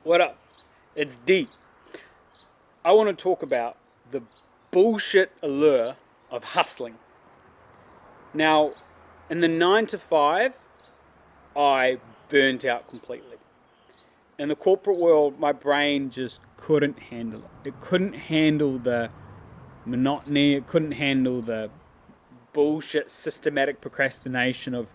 What up? It's D. I want to talk about the bullshit allure of hustling. Now, in the 9 to 5, I burnt out completely. In the corporate world, my brain just couldn't handle it. It couldn't handle the monotony. It couldn't handle the bullshit systematic procrastination of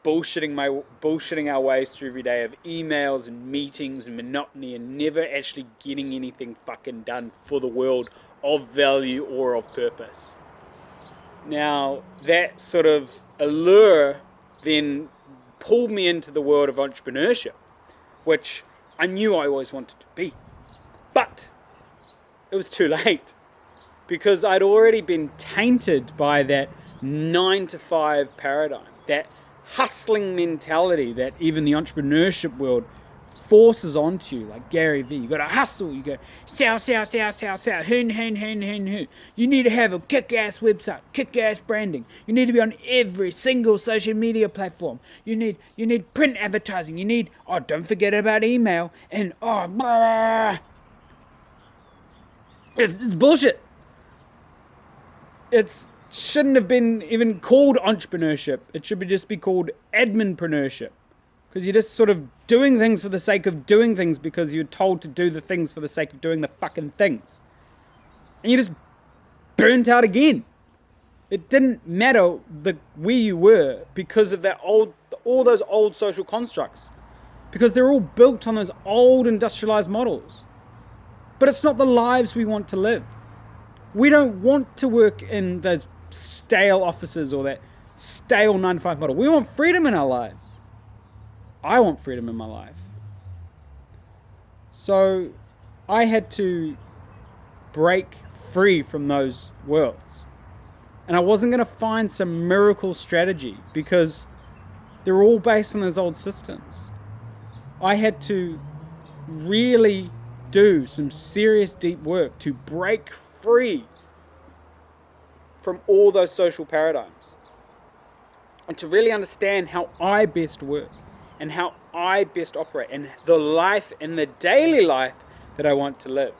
bullshitting our ways through every day of emails and meetings and monotony and never actually getting anything fucking done for the world of value or of purpose. Now, that sort of allure then pulled me into the world of entrepreneurship, which I knew I always wanted to be. But it was too late because I'd already been tainted by that 9 to 5 paradigm, that hustling mentality that even the entrepreneurship world forces onto you, like Gary Vee. You gotta hustle, you go sell, who. You need to have a kick-ass website, kick-ass branding. You need to be on every single social media platform. You need print advertising. You need, don't forget about email, and it's bullshit. It's shouldn't have been even called entrepreneurship. It should just be called adminpreneurship. Because you're just sort of doing things for the sake of doing things because you're told to do the things for the sake of doing the fucking things. And you just burnt out again. It didn't matter where you were because of all those old social constructs. Because they're all built on those old industrialized models. But it's not the lives we want to live. We don't want to work in those stale offices or that stale 9 to 5 model. We want freedom in our lives. I want freedom in my life. So I had to break free from those worlds. And I wasn't going to find some miracle strategy because they're all based on those old systems. I had to really do some serious deep work to break free from all those social paradigms and to really understand how I best work and how I best operate and the life and the daily life that I want to live.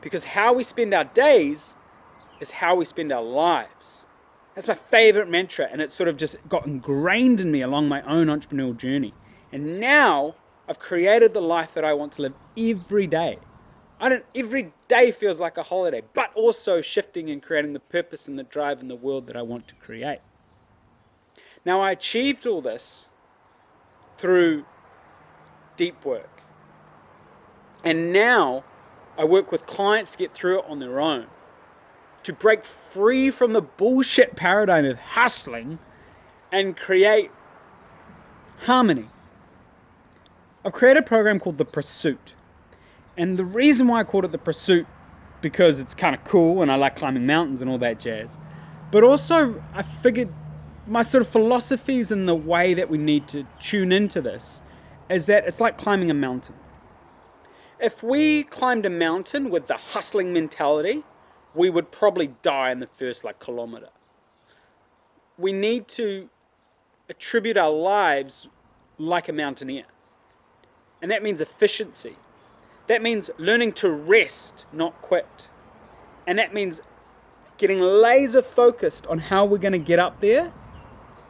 Because how we spend our days is how we spend our lives. That's my favorite mantra, and it sort of just got ingrained in me along my own entrepreneurial journey. And now I've created the life that I want to live every day. Every day feels like a holiday, but also shifting and creating the purpose and the drive in the world that I want to create. Now, I achieved all this through deep work. And now I work with clients to get through it on their own, to break free from the bullshit paradigm of hustling and create harmony. I've created a program called The Pursuit. And the reason why I called it The Pursuit, because it's kind of cool and I like climbing mountains and all that jazz. But also I figured my sort of philosophies and the way that we need to tune into this is that it's like climbing a mountain. If we climbed a mountain with the hustling mentality, we would probably die in the first kilometer. We need to attribute our lives like a mountaineer. And that means efficiency. That means learning to rest, not quit. And that means getting laser focused on how we're going to get up there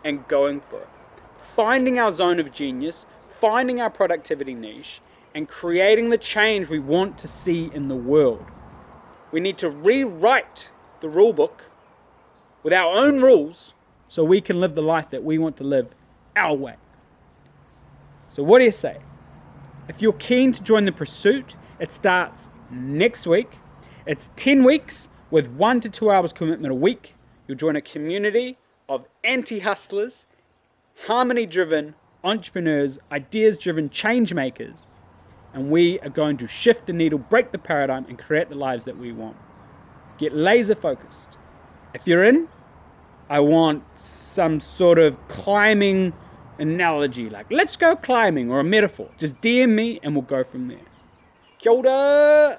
and going for it. Finding our zone of genius, finding our productivity niche, and creating the change we want to see in the world. We need to rewrite the rule book with our own rules so we can live the life that we want to live our way. So what do you say? If you're keen to join The Pursuit, it starts next week. It's 10 weeks with 1 to 2 hours commitment a week. You'll join a community of anti-hustlers, harmony-driven entrepreneurs, ideas-driven change makers. And we are going to shift the needle, break the paradigm, and create the lives that we want. Get laser focused. If you're in, I want some sort of climbing analogy, like let's go climbing, or a metaphor. Just DM me and we'll go from there. Kia ora!